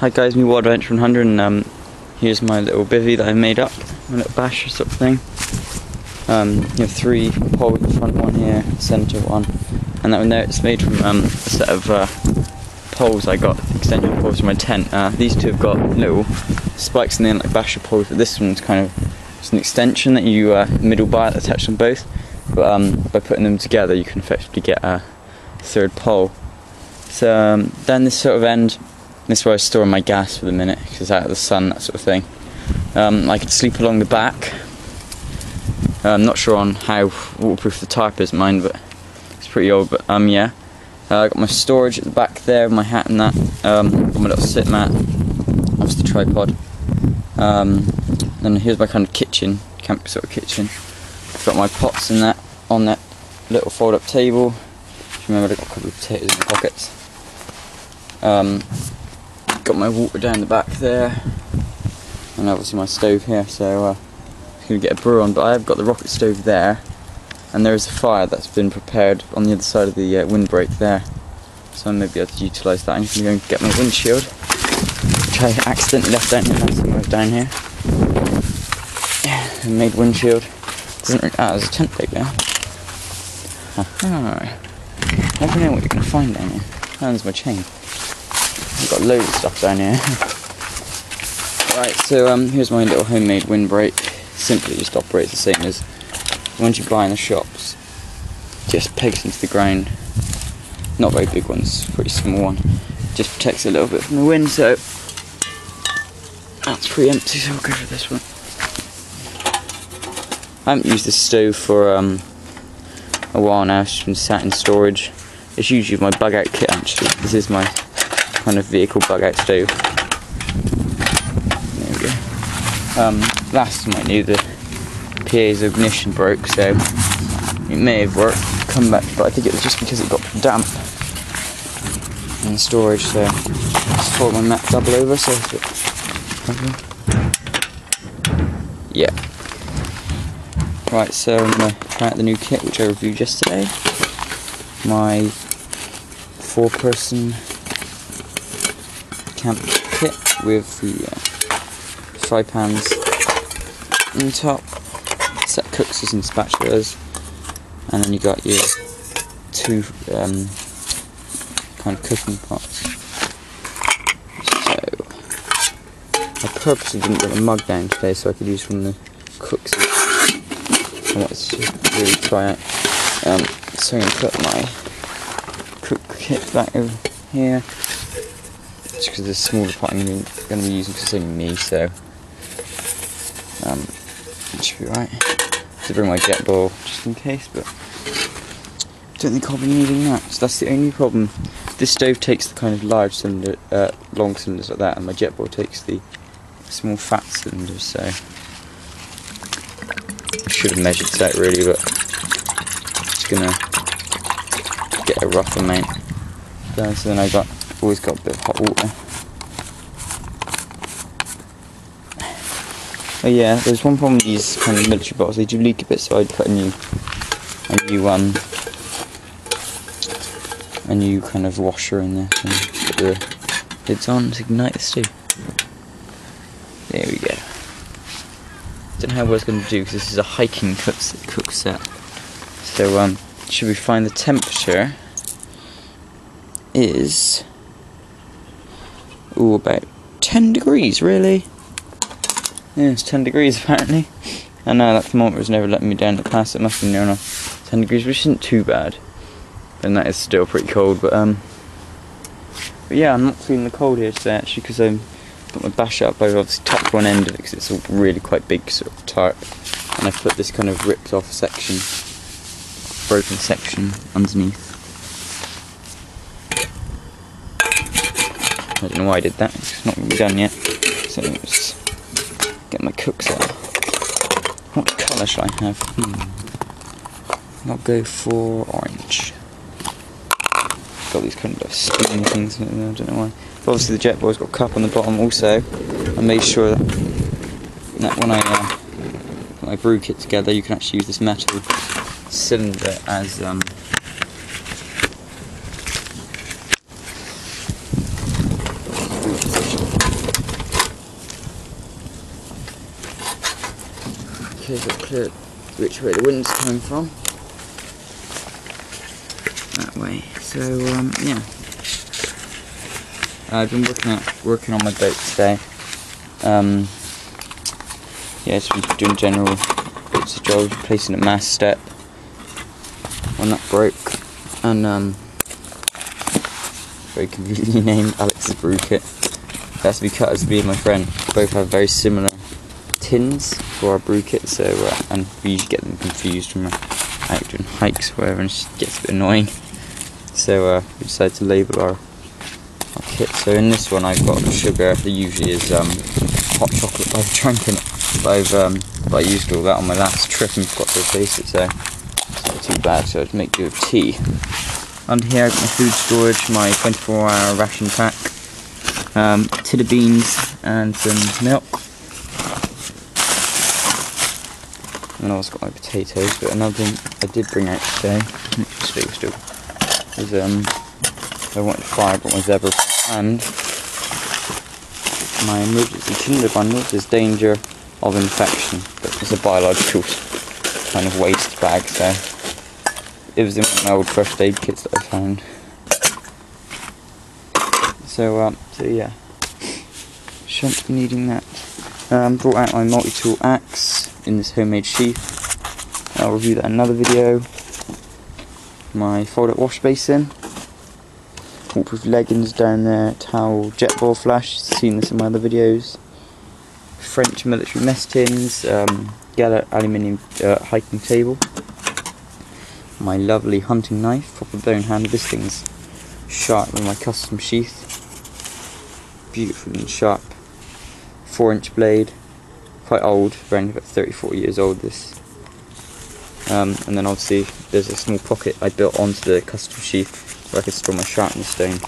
Hi guys, me Wild Adventure 100, and here's my little bivvy that I made up, my little basher sort of thing. You have 3 poles, the front one here, centre one, and that one there, it's made from a set of poles I got, extension poles from my tent. These two have got little spikes in the end like basher poles, but this one's kind of just an extension that you middle bar that attach them both. But by putting them together you can effectively get a 3rd pole. So then this sort of end, this is where I store my gas for the minute because it's out of the sun, that sort of thing. I could sleep along the back. I'm not sure on how waterproof the tarp is, mine, but it's pretty old. But yeah, I got my storage at the back there, my hat and that. Got my little sit mat, obviously the tripod. Then here's my kind of kitchen, camp sort of kitchen. I've got my pots in that on that little fold-up table. Remember, I've got a couple of potatoes in the pockets. Got my water down the back there, and obviously my stove here. So I'm gonna get a brew on. But I have got the rocket stove there, and there is a fire that's been prepared on the other side of the windbreak there. So I may be able to utilise that. I'm just gonna go and get my windshield, which I accidentally left down here last time I was down here. Yeah, made windshield. Doesn't really, there's a tent peg there. Never know what you're going to find down here. There's my chain. I've got loads of stuff down here. Right, so here's my little homemade windbreak. Simply just operates the same as the ones you buy in the shops. Just pegs into the ground. Not very big ones, pretty small one. Just protects it a little bit from the wind, so that's pretty empty, so I'll go for this one. I haven't used this stove for a while now. It's just been sat in storage. It's usually my bug out kit actually. This is my kind of vehicle bug out stove. There we go. Last time I knew the PA's ignition broke, so it may have worked, come back, but I think it was just because it got damp in the storage, so I just fold my mat double over, so yeah. Right, so I'm going to try out the new kit which I reviewed yesterday. My 4-person camp kit with the fry pans on top, set cookers and spatulas, and then you got your 2 kind of cooking pots. So I purposely didn't get a mug down today so I could use from the cooks. I wanted to really try out. So I'm going to put my cook kit back over here, just because the smaller pot I'm going to be using because it's only me, so it should be right. To bring my jet ball just in case, but I don't think I'll be needing that. So that's the only problem. This stove takes the kind of large cylinder, long cylinders like that, and my jet ball takes the small fat cylinders. So I should have measured this out really, but I'm just gonna get a rough amount down. So then I always got a bit of hot water. Oh yeah, there's one problem with these kind of military bottles. They do leak a bit, so I'd put a new kind of washer in there and put the lids on to ignite the stove. There we go. Don't know how I was going to do because this is a hiking cook set. So should we find the temperature is about 10 degrees really. Yeah, it's 10 degrees apparently. And that thermometer's never letting me down the past. It must be near enough 10 degrees, which isn't too bad. And that is still pretty cold, but yeah, I'm not feeling the cold here today actually because I'm put my bash up. I've obviously topped one end of it because it's a really quite big sort of tarp, and I've put this kind of ripped off section, broken section underneath. I don't know why I did that, it's not really done yet. So let's get my cooks out. What colour shall I have? I'll go for orange. Got these kind of spinning things, I don't know why. But obviously the jet boy's got a cup on the bottom also. I made sure that when I put my brew kit together you can actually use this metal cylinder as brew position. Okay, so I've cleared which way the wind's coming from. That way. So yeah. I've been working on my boat today. Yeah, just been doing general bits of job, placing a mast step. One that broke, and very conveniently named Alex's brew kit. That's because me and my friend both have very similar tins for our brew kit, so and we usually get them confused when we're out doing hikes or whatever, and it just gets a bit annoying. So we decided to label our kit. So in this one I've got sugar. There usually is hot chocolate I've drank in it, but I used all that on my last trip and forgot to replace it, so it's not too bad. So I'd make do with tea. Under here I've got my food storage, my 24-hour ration pack, tin of beans and some milk. And I've also got my potatoes. But another thing I did bring out today, is I wanted to fire, I got my zebra and my emergency tinder bundle. There's danger of infection, but it's a biological kind of waste bag, so it was in my old first aid kits that I found. So yeah, shan't be needing that. Brought out my multi-tool axe in this homemade sheath. I'll review that in another video. My fold-up wash basin, waterproof leggings down there, towel, jet ball flash, you've seen this in my other videos. French military mess tins, Geller aluminium hiking table. My lovely hunting knife, proper bone handle. This thing's sharp with my custom sheath. Beautiful and sharp. 4-inch blade, quite old, around about 30-40 years old this. And then obviously there's a small pocket I built onto the custom sheath where I could store my sharpening stone,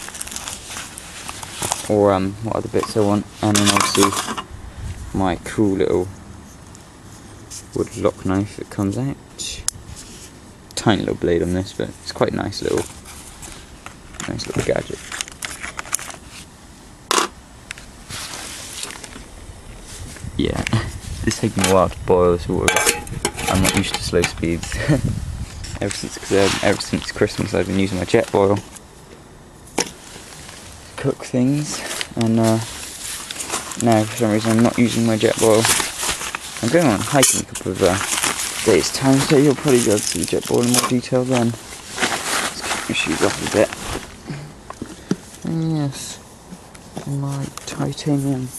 or what other bits I want. And then obviously my cool little wood lock knife that comes out. Tiny little blade on this, but it's quite a nice little gadget. Yeah, it's taking a while to boil this water. I'm not used to slow speeds. ever since Christmas I've been using my jet boil to cook things, and now for some reason I'm not using my jet boil. I'm going on hiking a couple of days time, so you'll probably be able to see the jet boil in more detail then. Let's kick my shoes off a bit. And yes, my titanium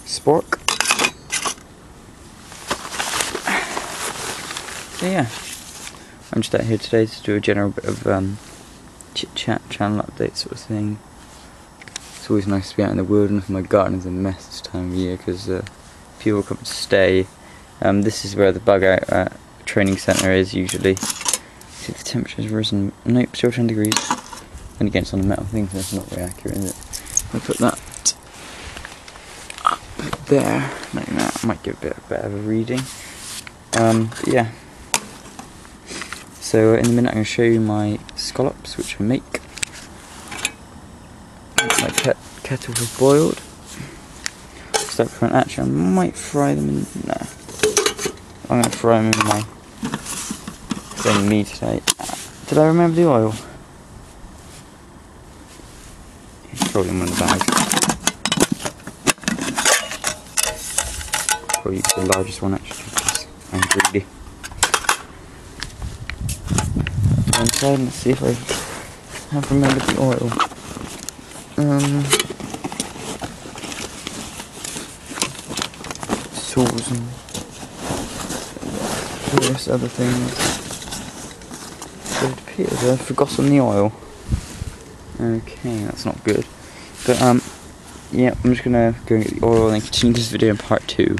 spork. So yeah, I'm just out here today to do a general bit of chit chat, channel update sort of thing. It's always nice to be out in the wilderness. My garden's a mess this time of year because people come to stay. This is where the bug out training centre is usually. See, the temperature's risen. Nope, still 10 degrees. And again, it's on a metal thing, so that's not very accurate, is it? I'll put that up there. Like that might give a bit better of a reading. But yeah. So in a minute I'm going to show you my scallops, which I make. My kettle was boiled. Stuck front. Actually, I might fry them in. No, I'm going to fry them in my. It's only me today. Did I remember the oil? It's probably in one of the bags. Probably use the largest one actually, because I'm greedy. Inside, let's see if I have remembered the oil. Sauce and various other things. So it appears I've forgotten the oil. Okay, that's not good. But yeah, I'm just gonna go and get the oil and then continue this video in part 2.